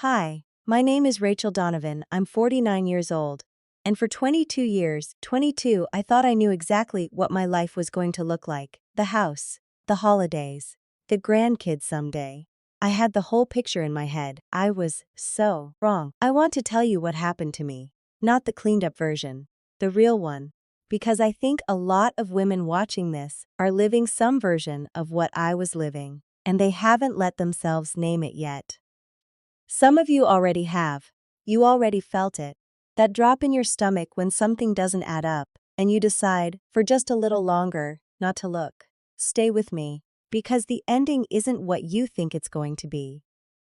Hi, my name is Rachel Donovan. I'm 49 years old. And for 22 years, 22, I thought I knew exactly what my life was going to look like. The house, the holidays, the grandkids someday. I had the whole picture in my head. I was so wrong. I want to tell you what happened to me. Not the cleaned up version, the real one. Because I think a lot of women watching this are living some version of what I was living, and they haven't let themselves name it yet. Some of you already have. You already felt it. That drop in your stomach when something doesn't add up, and you decide, for just a little longer, not to look. Stay with me, because the ending isn't what you think it's going to be.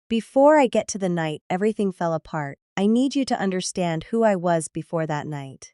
Before I get to the night everything fell apart, I need you to understand who I was before that night.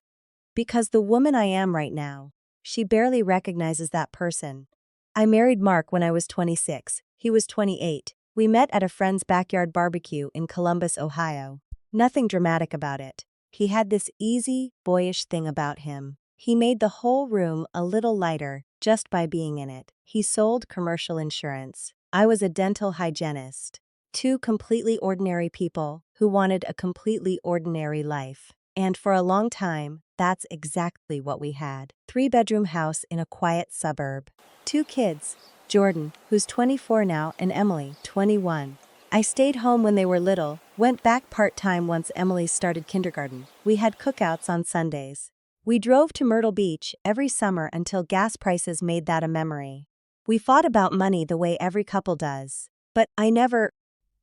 Because the woman I am right now, she barely recognizes that person. I married Mark when I was 26, he was 28. We met at a friend's backyard barbecue in Columbus, Ohio. Nothing dramatic about it. He had this easy, boyish thing about him. He made the whole room a little lighter just by being in it. He sold commercial insurance. I was a dental hygienist. Two completely ordinary people who wanted a completely ordinary life. And for a long time, that's exactly what we had. 3-bedroom house in a quiet suburb. 2 kids. Jordan, who's 24 now, and Emily, 21. I stayed home when they were little, went back part-time once Emily started kindergarten. We had cookouts on Sundays. We drove to Myrtle Beach every summer until gas prices made that a memory. We fought about money the way every couple does. But I never,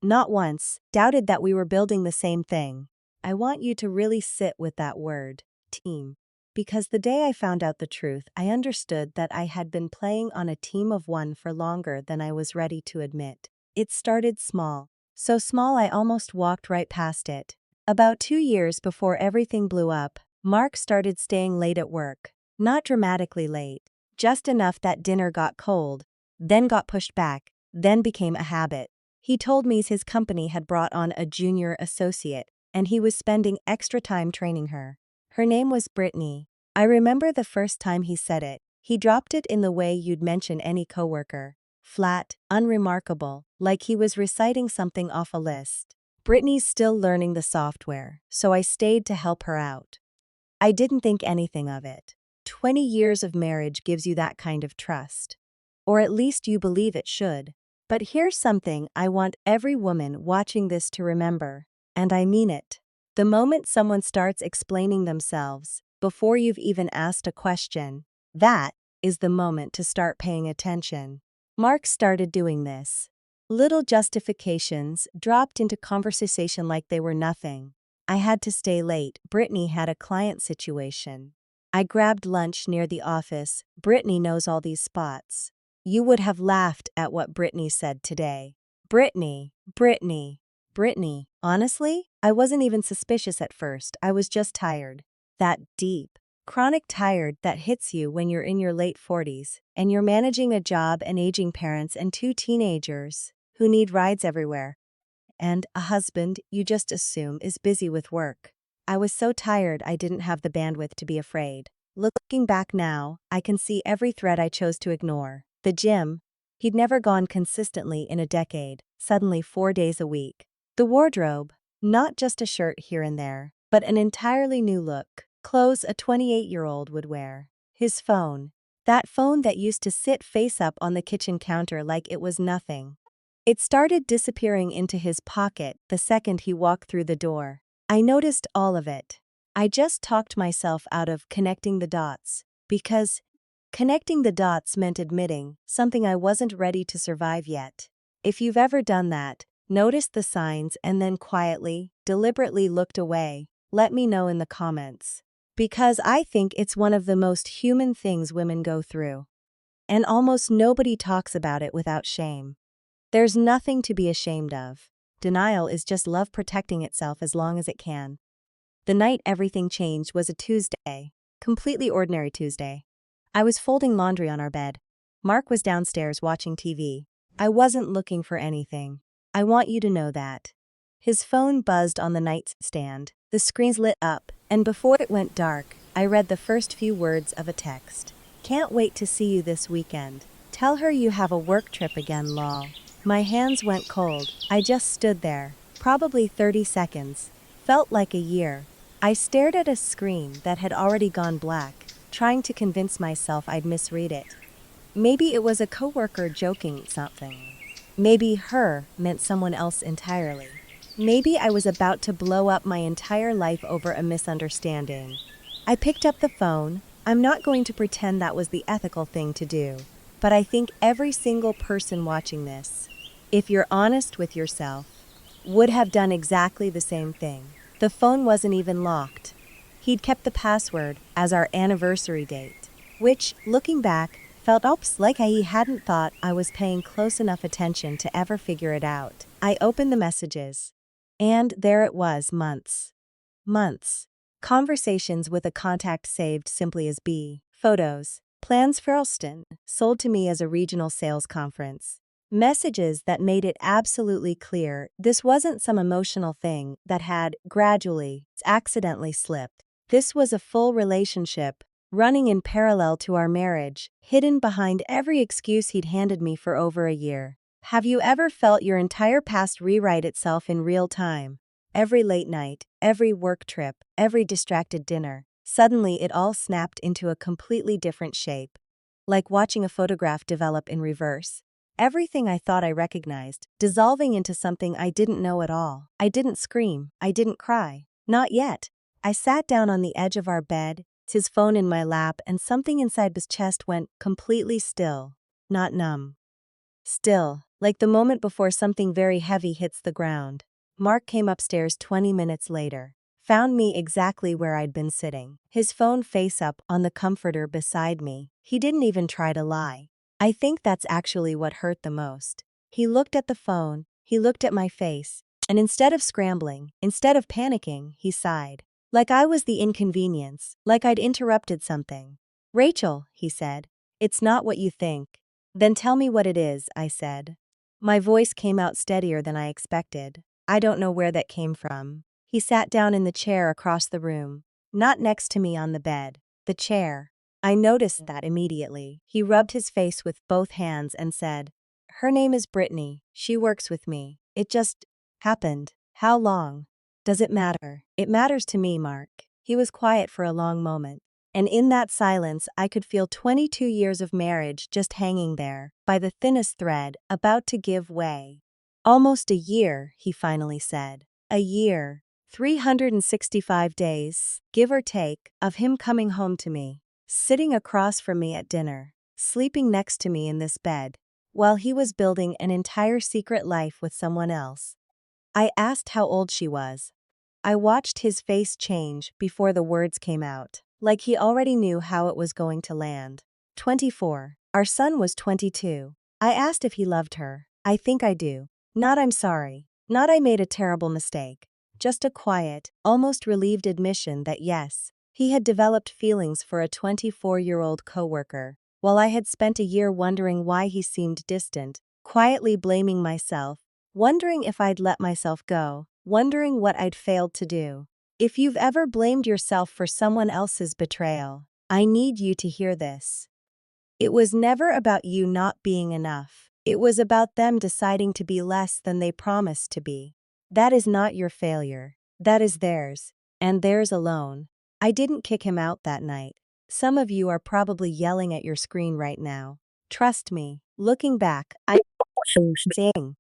not once, doubted that we were building the same thing. I want you to really sit with that word, team. Because the day I found out the truth, I understood that I had been playing on a team of one for longer than I was ready to admit. It started small. So small I almost walked right past it. About 2 years before everything blew up, Mark started staying late at work. Not dramatically late. Just enough that dinner got cold, then got pushed back, then became a habit. He told me his company had brought on a junior associate, and he was spending extra time training her. Her name was Brittany. I remember the first time he said it. He dropped it in the way you'd mention any coworker. Flat, unremarkable, like he was reciting something off a list. Brittany's still learning the software, so I stayed to help her out. I didn't think anything of it. 20 years of marriage gives you that kind of trust. Or at least you believe it should. But here's something I want every woman watching this to remember, and I mean it. The moment someone starts explaining themselves, before you've even asked a question, that is the moment to start paying attention. Mark started doing this. Little justifications dropped into conversation like they were nothing. I had to stay late. Brittany had a client situation. I grabbed lunch near the office. Brittany knows all these spots. You would have laughed at what Brittany said today. Brittany. Honestly, I wasn't even suspicious at first. I was just tired. That deep, chronic tired that hits you when you're in your late 40s and you're managing a job and aging parents and 2 teenagers who need rides everywhere. And a husband you just assume is busy with work. I was so tired I didn't have the bandwidth to be afraid. Looking back now, I can see every thread I chose to ignore. The gym. He'd never gone consistently in a decade, suddenly 4 days a week. The wardrobe. Not just a shirt here and there, but an entirely new look. Clothes a 28-year-old would wear. His phone. That phone that used to sit face up on the kitchen counter like it was nothing. It started disappearing into his pocket the second he walked through the door. I noticed all of it. I just talked myself out of connecting the dots, because connecting the dots meant admitting something I wasn't ready to survive yet. If you've ever done that, noticed the signs and then quietly, deliberately looked away, let me know in the comments. Because I think it's one of the most human things women go through. And almost nobody talks about it without shame. There's nothing to be ashamed of. Denial is just love protecting itself as long as it can. The night everything changed was a Tuesday. Completely ordinary Tuesday. I was folding laundry on our bed. Mark was downstairs watching TV. I wasn't looking for anything. I want you to know that. His phone buzzed on the nightstand. The screens lit up, and before it went dark, I read the first few words of a text. Can't wait to see you this weekend. Tell her you have a work trip again, lol. My hands went cold. I just stood there. Probably 30 seconds. Felt like a year. I stared at a screen that had already gone black, trying to convince myself I'd misread it. Maybe it was a coworker joking something. Maybe her meant someone else entirely. Maybe I was about to blow up my entire life over a misunderstanding. I picked up the phone. I'm not going to pretend that was the ethical thing to do, but I think every single person watching this, if you're honest with yourself, would have done exactly the same thing. The phone wasn't even locked. He'd kept the password as our anniversary date, which, looking back, felt like he hadn't thought I was paying close enough attention to ever figure it out. I opened the messages, and there it was, months. Months. Conversations with a contact saved simply as B. Photos. Plans for Elston, sold to me as a regional sales conference. Messages that made it absolutely clear this wasn't some emotional thing that had, gradually, accidentally slipped. This was a full relationship, running in parallel to our marriage, hidden behind every excuse he'd handed me for over a year. Have you ever felt your entire past rewrite itself in real time? Every late night, every work trip, every distracted dinner, suddenly it all snapped into a completely different shape. Like watching a photograph develop in reverse. Everything I thought I recognized, dissolving into something I didn't know at all. I didn't scream. I didn't cry. Not yet. I sat down on the edge of our bed, his phone in my lap, and something inside his chest went completely still. Not numb. Still, like the moment before something very heavy hits the ground. Mark came upstairs 20 minutes later. Found me exactly where I'd been sitting. His phone face up on the comforter beside me. He didn't even try to lie. I think that's actually what hurt the most. He looked at the phone, he looked at my face, and instead of scrambling, instead of panicking, he sighed. Like I was the inconvenience, like I'd interrupted something. "Rachel," he said, "it's not what you think." "Then tell me what it is," I said. My voice came out steadier than I expected. I don't know where that came from. He sat down in the chair across the room, not next to me on the bed, the chair. I noticed that immediately. He rubbed his face with both hands and said, "Her name is Brittany. She works with me. It just happened. How long? Does it matter?" "It matters to me, Mark." He was quiet for a long moment. And in that silence, I could feel 22 years of marriage just hanging there, by the thinnest thread, about to give way. "Almost a year," he finally said. "A year. 365 days, give or take, of him coming home to me. Sitting across from me at dinner, sleeping next to me in this bed, while he was building an entire secret life with someone else." I asked how old she was. I watched his face change before the words came out, like he already knew how it was going to land. 24. Our son was 22. I asked if he loved her. "I think I do. Not I'm sorry. Not I made a terrible mistake." Just a quiet, almost relieved admission that yes, he had developed feelings for a 24-year-old coworker, while I had spent a year wondering why he seemed distant, quietly blaming myself, wondering if I'd let myself go, wondering what I'd failed to do. If you've ever blamed yourself for someone else's betrayal, I need you to hear this. It was never about you not being enough. It was about them deciding to be less than they promised to be. That is not your failure. That is theirs, and theirs alone. I didn't kick him out that night. Some of you are probably yelling at your screen right now. Trust me, looking back, I saying.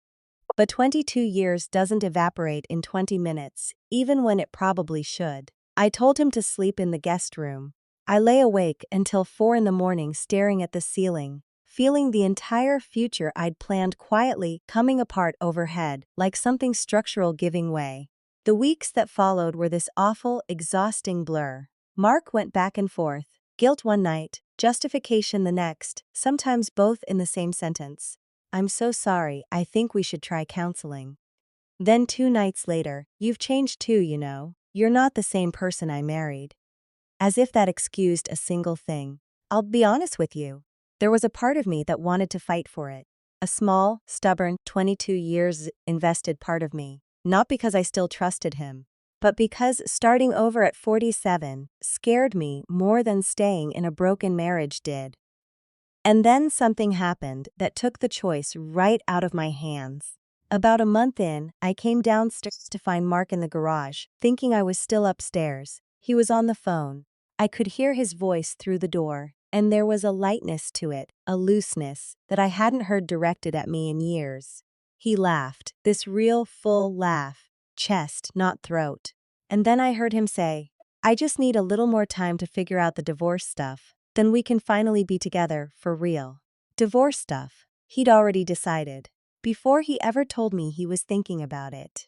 But 22 years doesn't evaporate in 20 minutes, even when it probably should. I told him to sleep in the guest room. I lay awake until 4 in the morning staring at the ceiling, feeling the entire future I'd planned quietly coming apart overhead, like something structural giving way. The weeks that followed were this awful, exhausting blur. Mark went back and forth, guilt one night, justification the next, sometimes both in the same sentence. "I'm so sorry, I think we should try counseling." Then 2 nights later, "You've changed too, you know. You're not the same person I married." As if that excused a single thing. I'll be honest with you. There was a part of me that wanted to fight for it. A small, stubborn, 22 years invested part of me. Not because I still trusted him, but because starting over at 47 scared me more than staying in a broken marriage did. And then something happened that took the choice right out of my hands. About a month in, I came downstairs to find Mark in the garage, thinking I was still upstairs. He was on the phone. I could hear his voice through the door, and there was a lightness to it, a looseness, that I hadn't heard directed at me in years. He laughed, this real, full laugh, chest, not throat. And then I heard him say, "I just need a little more time to figure out the divorce stuff. Then we can finally be together, for real." Divorce stuff. He'd already decided. Before he ever told me he was thinking about it.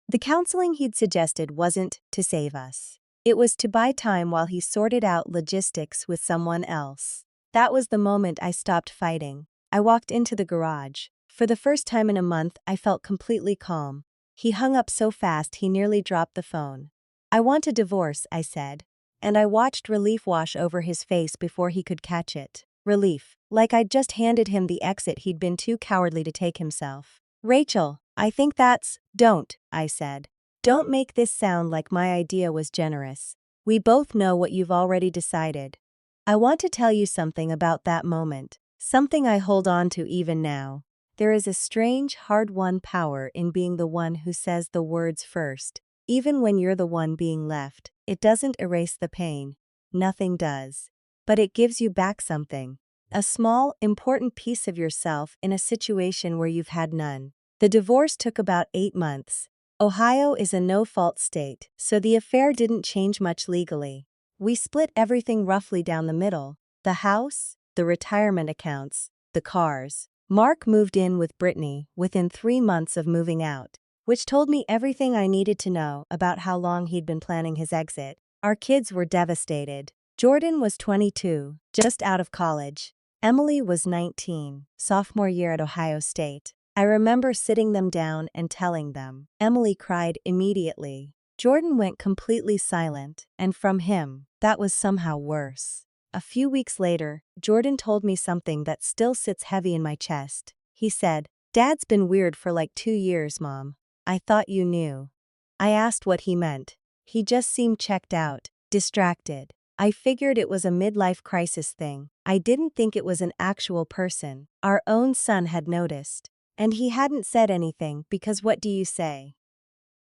The counseling he'd suggested wasn't to save us. It was to buy time while he sorted out logistics with someone else. That was the moment I stopped fighting. I walked into the garage. For the first time in a month, I felt completely calm. He hung up so fast he nearly dropped the phone. "I want a divorce," I said. And I watched relief wash over his face before he could catch it. Relief, like I'd just handed him the exit he'd been too cowardly to take himself. "Rachel, I think that's—" "Don't," I said. "Don't make this sound like my idea was generous. We both know what you've already decided. I want to tell you something about that moment, something I hold on to even now. There is a strange, hard-won power in being the one who says the words first. Even when you're the one being left, it doesn't erase the pain. Nothing does. But it gives you back something. A small, important piece of yourself in a situation where you've had none." The divorce took about 8 months. Ohio is a no-fault state, so the affair didn't change much legally. We split everything roughly down the middle: the house, the retirement accounts, the cars. Mark moved in with Brittany within 3 months of moving out, which told me everything I needed to know about how long he'd been planning his exit. Our kids were devastated. Jordan was 22, just out of college. Emily was 19, sophomore year at Ohio State. I remember sitting them down and telling them. Emily cried immediately. Jordan went completely silent, and from him, that was somehow worse. A few weeks later, Jordan told me something that still sits heavy in my chest. He said, "Dad's been weird for like 2 years, Mom. I thought you knew." I asked what he meant. He just seemed checked out, distracted. I figured it was a midlife crisis thing. I didn't think it was an actual person. Our own son had noticed. And he hadn't said anything because what do you say?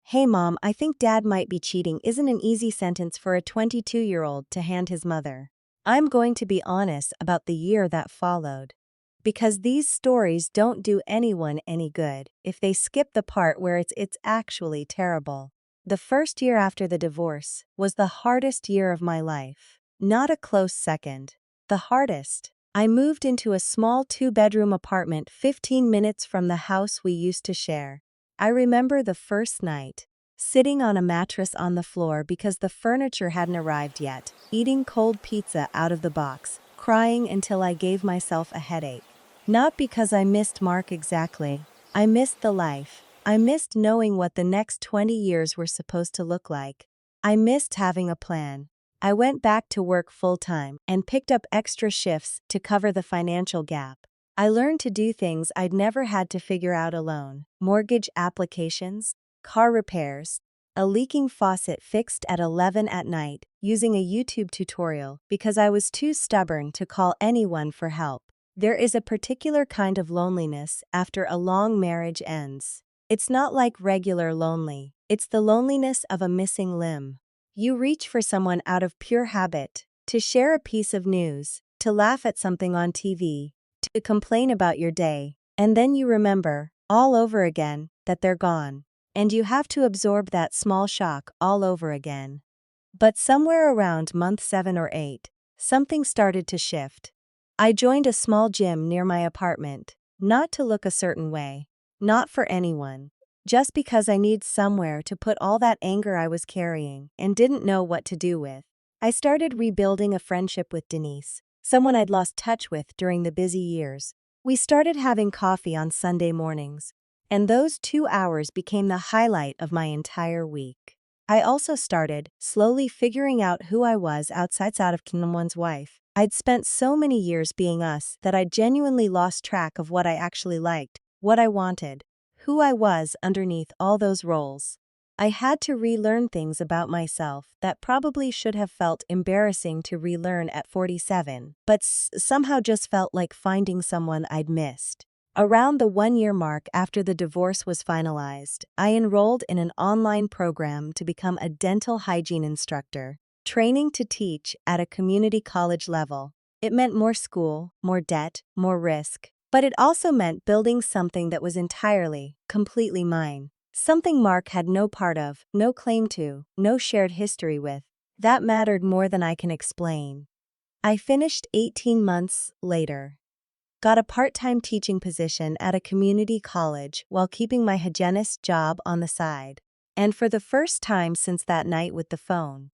"Hey Mom, I think Dad might be cheating" isn't an easy sentence for a 22-year-old to hand his mother. I'm going to be honest about the year that followed. Because these stories don't do anyone any good if they skip the part where it's actually terrible. The first year after the divorce was the hardest year of my life. Not a close second. The hardest. I moved into a small 2-bedroom apartment 15 minutes from the house we used to share. I remember the first night, sitting on a mattress on the floor because the furniture hadn't arrived yet, eating cold pizza out of the box, crying until I gave myself a headache. Not because I missed Mark exactly. I missed the life. I missed knowing what the next 20 years were supposed to look like. I missed having a plan. I went back to work full-time and picked up extra shifts to cover the financial gap. I learned to do things I'd never had to figure out alone: mortgage applications, car repairs, a leaking faucet fixed at 11 at night using a YouTube tutorial because I was too stubborn to call anyone for help. There is a particular kind of loneliness after a long marriage ends. It's not like regular lonely. It's the loneliness of a missing limb. You reach for someone out of pure habit, to share a piece of news, to laugh at something on TV, to complain about your day, and then you remember, all over again, that they're gone. And you have to absorb that small shock all over again. But somewhere around month 7 or 8, something started to shift. I joined a small gym near my apartment, not to look a certain way, not for anyone. Just because I need somewhere to put all that anger I was carrying and didn't know what to do with. I started rebuilding a friendship with Denise, someone I'd lost touch with during the busy years. We started having coffee on Sunday mornings, and those 2 hours became the highlight of my entire week. I also started slowly figuring out who I was outside of someone's wife. I'd spent so many years being us that I genuinely lost track of what I actually liked, what I wanted, who I was underneath all those roles. I had to relearn things about myself that probably should have felt embarrassing to relearn at 47, but somehow just felt like finding someone I'd missed. Around the 1 year mark after the divorce was finalized, I enrolled in an online program to become a dental hygiene instructor, training to teach at a community college level. It meant more school, more debt, more risk, but it also meant building something that was entirely, completely mine. Something Mark had no part of, no claim to, no shared history with. That mattered more than I can explain. I finished 18 months later. Got a part-time teaching position at a community college while keeping my hygienist job on the side. And for the first time since that night with the phone,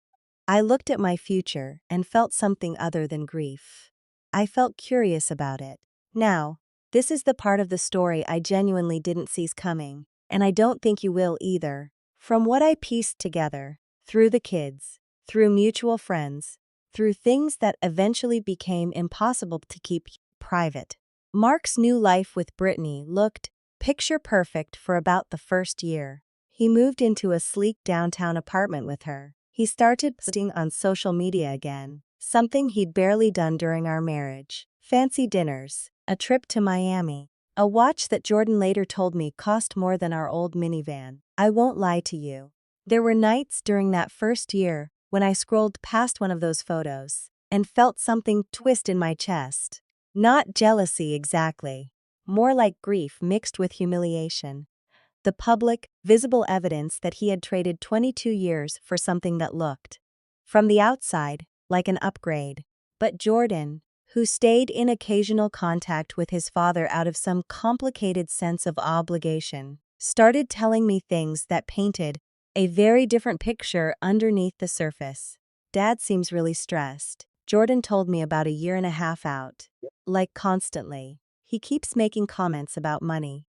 I looked at my future and felt something other than grief. I felt curious about it. Now, this is the part of the story I genuinely didn't see coming, and I don't think you will either. From what I pieced together, through the kids, through mutual friends, through things that eventually became impossible to keep private, Mark's new life with Brittany looked picture perfect for about the first year. He moved into a sleek downtown apartment with her. He started posting on social media again, something he'd barely done during our marriage. Fancy dinners, a trip to Miami, a watch that Jordan later told me cost more than our old minivan. I won't lie to you. There were nights during that first year when I scrolled past one of those photos and felt something twist in my chest. Not jealousy exactly, more like grief mixed with humiliation. The public, visible evidence that he had traded 22 years for something that looked, from the outside, like an upgrade. But Jordan, who stayed in occasional contact with his father out of some complicated sense of obligation, started telling me things that painted a very different picture underneath the surface. Dad seems really stressed, Jordan told me about a year and a half out. Like constantly. He keeps making comments about money.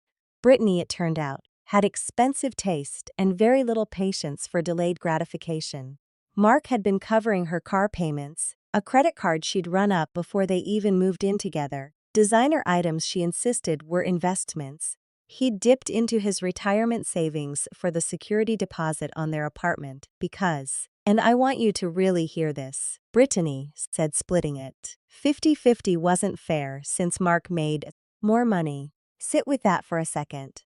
Brittany, it turned out, had expensive taste and very little patience for delayed gratification. Mark had been covering her car payments, a credit card she'd run up before they even moved in together, designer items she insisted were investments. He'd dipped into his retirement savings for the security deposit on their apartment because, and I want you to really hear this, Brittany said splitting it 50-50 wasn't fair since Mark made more money. Sit with that for a second.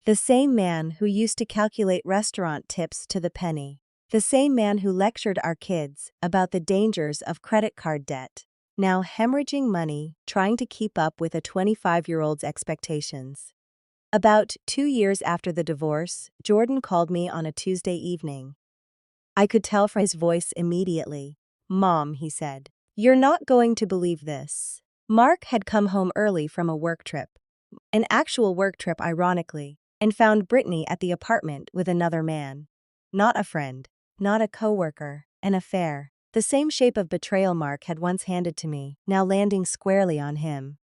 The same man who used to calculate restaurant tips to the penny. The same man who lectured our kids about the dangers of credit card debt. Now hemorrhaging money, trying to keep up with a 25-year-old's expectations. About 2 years after the divorce, Jordan called me on a Tuesday evening. I could tell from his voice immediately. "Mom," he said, "you're not going to believe this." Mark had come home early from a work trip. An actual work trip, ironically, and found Brittany at the apartment with another man. Not a friend, not a coworker, an affair. The same shape of betrayal Mark had once handed to me, now landing squarely on him.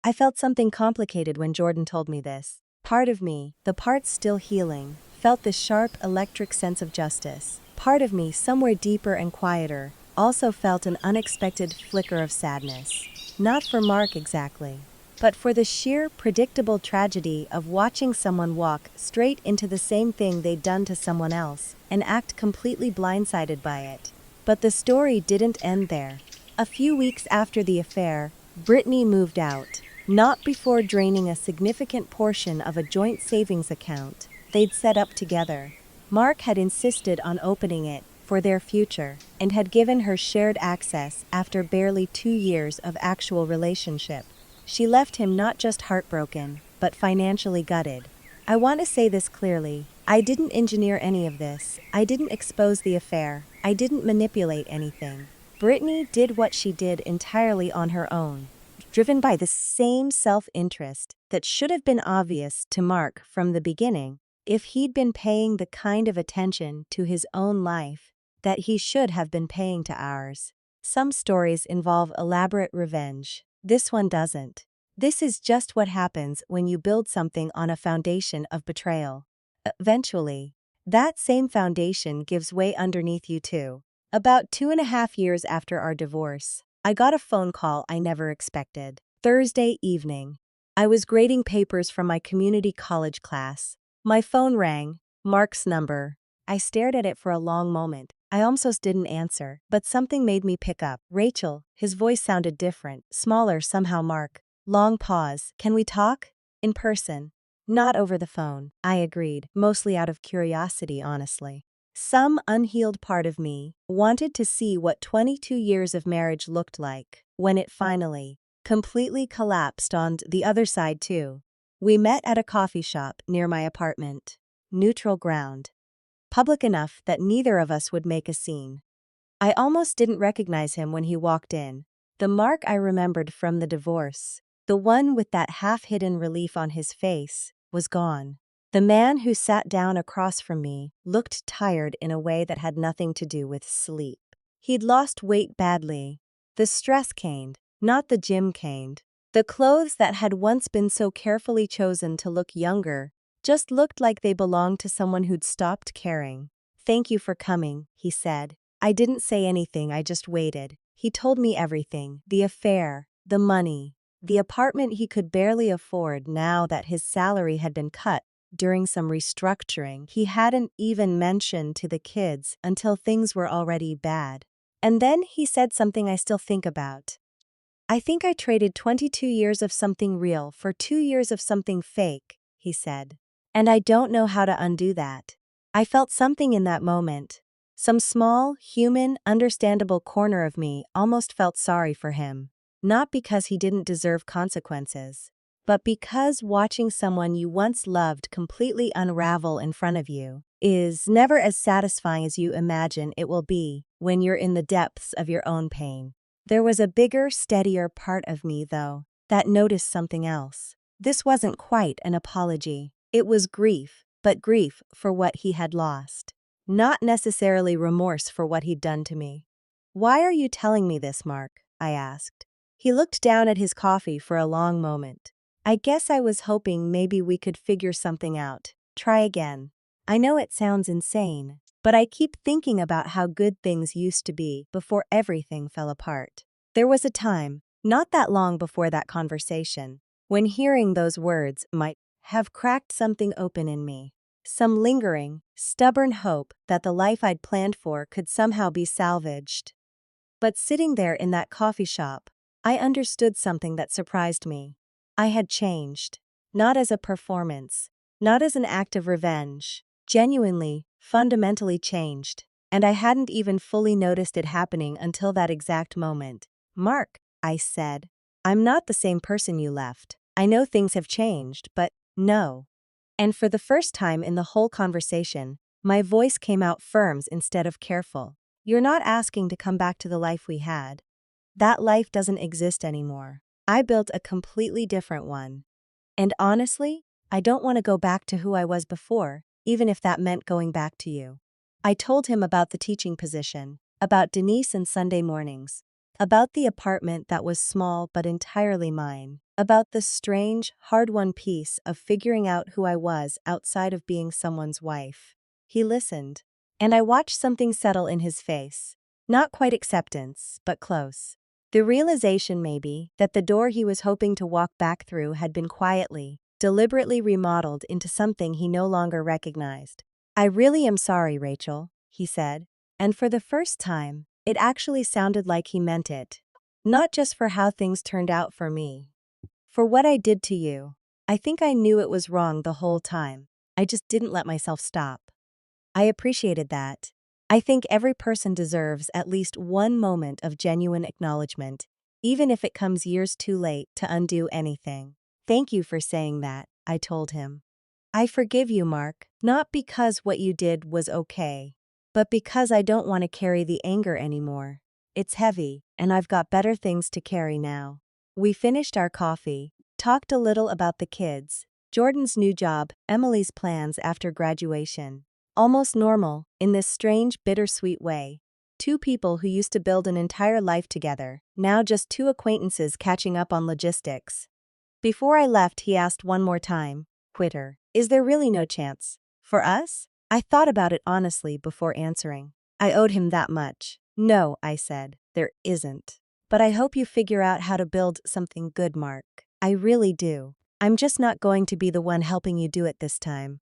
I felt something complicated when Jordan told me this. Part of me, the part still healing, felt this sharp electric sense of justice. Part of me, somewhere deeper and quieter, also felt an unexpected flicker of sadness. Not for Mark exactly, but for the sheer, predictable tragedy of watching someone walk straight into the same thing they'd done to someone else and act completely blindsided by it. But the story didn't end there. A few weeks after the affair, Brittany moved out, not before draining a significant portion of a joint savings account they'd set up together. Mark had insisted on opening it for their future and had given her shared access after barely 2 years of actual relationship. She left him not just heartbroken, but financially gutted. I want to say this clearly. I didn't engineer any of this. I didn't expose the affair. I didn't manipulate anything. Brittany did what she did entirely on her own, driven by the same self-interest that should have been obvious to Mark from the beginning if he'd been paying the kind of attention to his own life that he should have been paying to ours. Some stories involve elaborate revenge. This one doesn't. This is just what happens when you build something on a foundation of betrayal. Eventually, that same foundation gives way underneath you too. About 2.5 years after our divorce, I got a phone call I never expected. Thursday evening. I was grading papers from my community college class. My phone rang, Mark's number. I stared at it for a long moment. I almost didn't answer, but something made me pick up. "Rachel," his voice sounded different, smaller somehow. "Mark." Long pause. "Can we talk?" In person. Not over the phone, I agreed, mostly out of curiosity, honestly. Some unhealed part of me wanted to see what 22 years of marriage looked like when it finally, completely collapsed on the other side too. We met at a coffee shop near my apartment. Neutral ground. Public enough that neither of us would make a scene. I almost didn't recognize him when he walked in. The Mark I remembered from the divorce, the one with that half-hidden relief on his face, was gone. The man who sat down across from me looked tired in a way that had nothing to do with sleep. He'd lost weight badly. The stress caned, not the gym caned. The clothes that had once been so carefully chosen to look younger just looked like they belonged to someone who'd stopped caring. "Thank you for coming," he said. I didn't say anything, I just waited. He told me everything, the affair, the money, the apartment he could barely afford now that his salary had been cut during some restructuring he hadn't even mentioned to the kids until things were already bad. And then he said something I still think about. "I think I traded 22 years of something real for 2 years of something fake," he said. "And I don't know how to undo that." I felt something in that moment. Some small, human, understandable corner of me almost felt sorry for him. Not because he didn't deserve consequences, but because watching someone you once loved completely unravel in front of you is never as satisfying as you imagine it will be when you're in the depths of your own pain. There was a bigger, steadier part of me, though, that noticed something else. This wasn't quite an apology. It was grief, but grief for what he had lost. Not necessarily remorse for what he'd done to me. "Why are you telling me this, Mark?" I asked. He looked down at his coffee for a long moment. "I guess I was hoping maybe we could figure something out. Try again. I know it sounds insane, but I keep thinking about how good things used to be before everything fell apart." There was a time, not that long before that conversation, when hearing those words might have cracked something open in me. Some lingering, stubborn hope that the life I'd planned for could somehow be salvaged. But sitting there in that coffee shop, I understood something that surprised me. I had changed. Not as a performance, not as an act of revenge. Genuinely, fundamentally changed. And I hadn't even fully noticed it happening until that exact moment. "Mark," I said, "I'm not the same person you left. I know things have changed, but no." And for the first time in the whole conversation, my voice came out firm instead of careful. "You're not asking to come back to the life we had. That life doesn't exist anymore. I built a completely different one. And honestly, I don't want to go back to who I was before, even if that meant going back to you." I told him about the teaching position, about Denise and Sunday mornings, about the apartment that was small but entirely mine, about the strange, hard-won piece of figuring out who I was outside of being someone's wife. He listened, and I watched something settle in his face. Not quite acceptance, but close. The realization, maybe, that the door he was hoping to walk back through had been quietly, deliberately remodeled into something he no longer recognized. "I really am sorry, Rachel," he said, and for the first time, it actually sounded like he meant it. Not just for how things turned out for me. For what I did to you. I think I knew it was wrong the whole time. I just didn't let myself stop. I appreciated that. I think every person deserves at least one moment of genuine acknowledgement, even if it comes years too late to undo anything. "Thank you for saying that," I told him. "I forgive you, Mark, not because what you did was okay, but because I don't want to carry the anger anymore. It's heavy, and I've got better things to carry now." We finished our coffee, talked a little about the kids, Jordan's new job, Emily's plans after graduation. Almost normal, in this strange, bittersweet way. Two people who used to build an entire life together, now just two acquaintances catching up on logistics. Before I left, he asked one more time, "Quitter, is there really no chance? For us?" I thought about it honestly before answering. I owed him that much. "No," I said, "there isn't. But I hope you figure out how to build something good, Mark. I really do. I'm just not going to be the one helping you do it this time."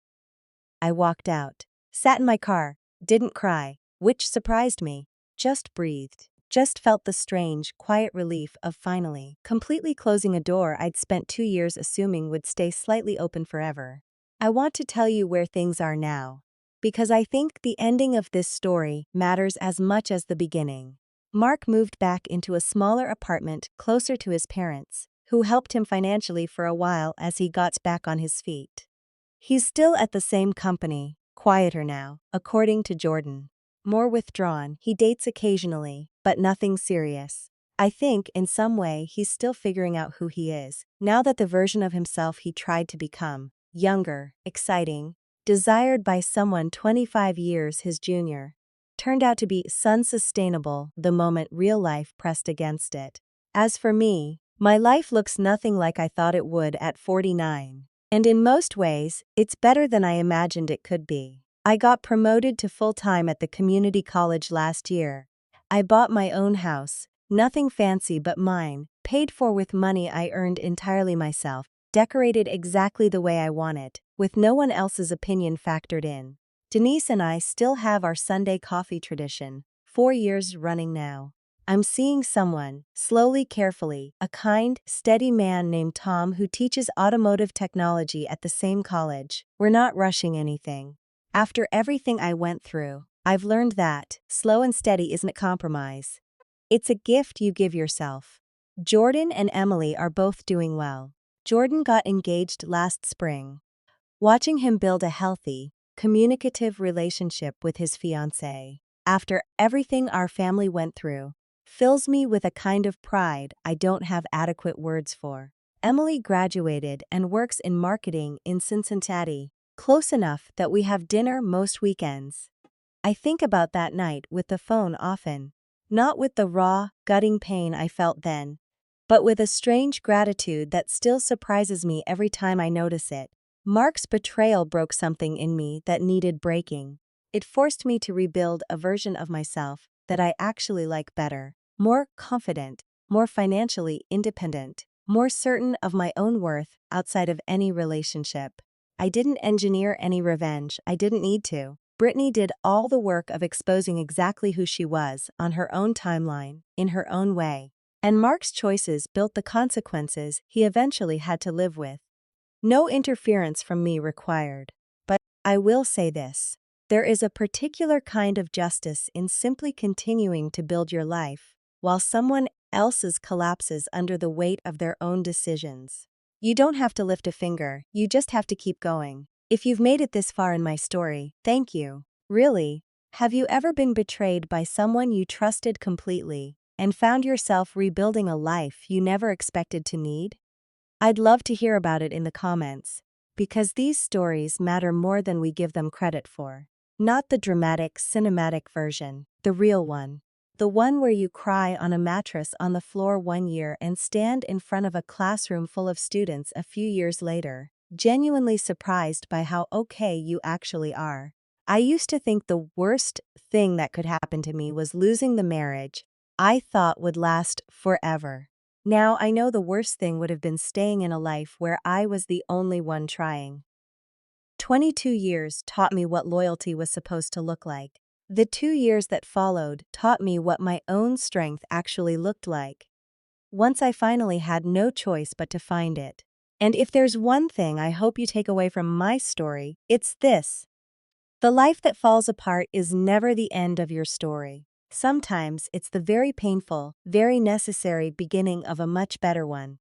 I walked out. Sat in my car, didn't cry, which surprised me, just breathed. Just felt the strange, quiet relief of finally, completely closing a door I'd spent 2 years assuming would stay slightly open forever. I want to tell you where things are now, because I think the ending of this story matters as much as the beginning. Mark moved back into a smaller apartment closer to his parents, who helped him financially for a while as he got back on his feet. He's still at the same company, quieter now, according to Jordan. More withdrawn, he dates occasionally, but nothing serious. I think, in some way, he's still figuring out who he is, now that the version of himself he tried to become, younger, exciting, desired by someone 25 years his junior, turned out to be unsustainable the moment real life pressed against it. As for me, my life looks nothing like I thought it would at 49. And in most ways, it's better than I imagined it could be. I got promoted to full-time at the community college last year. I bought my own house, nothing fancy but mine, paid for with money I earned entirely myself, decorated exactly the way I wanted, with no one else's opinion factored in. Denise and I still have our Sunday coffee tradition, 4 years running now. I'm seeing someone, slowly, carefully, a kind, steady man named Tom who teaches automotive technology at the same college. We're not rushing anything. After everything I went through, I've learned that slow and steady isn't a compromise. It's a gift you give yourself. Jordan and Emily are both doing well. Jordan got engaged last spring. Watching him build a healthy, communicative relationship with his fiancée, after everything our family went through, fills me with a kind of pride I don't have adequate words for. Emily graduated and works in marketing in Cincinnati, close enough that we have dinner most weekends. I think about that night with the phone often, not with the raw, gutting pain I felt then, but with a strange gratitude that still surprises me every time I notice it. Mark's betrayal broke something in me that needed breaking. It forced me to rebuild a version of myself that I actually like better. More confident, more financially independent, more certain of my own worth outside of any relationship. I didn't engineer any revenge, I didn't need to. Brittany did all the work of exposing exactly who she was on her own timeline, in her own way. And Mark's choices built the consequences he eventually had to live with. No interference from me required. But I will say this. There is a particular kind of justice in simply continuing to build your life, while someone else's collapses under the weight of their own decisions. You don't have to lift a finger, you just have to keep going. If you've made it this far in my story, thank you. Really, have you ever been betrayed by someone you trusted completely and found yourself rebuilding a life you never expected to need? I'd love to hear about it in the comments, because these stories matter more than we give them credit for. Not the dramatic, cinematic version, the real one. The one where you cry on a mattress on the floor one year and stand in front of a classroom full of students a few years later, genuinely surprised by how okay you actually are. I used to think the worst thing that could happen to me was losing the marriage I thought would last forever. Now I know the worst thing would have been staying in a life where I was the only one trying. 22 years taught me what loyalty was supposed to look like. The 2 years that followed taught me what my own strength actually looked like. Once I finally had no choice but to find it. And if there's one thing I hope you take away from my story, it's this. The life that falls apart is never the end of your story. Sometimes it's the very painful, very necessary beginning of a much better one.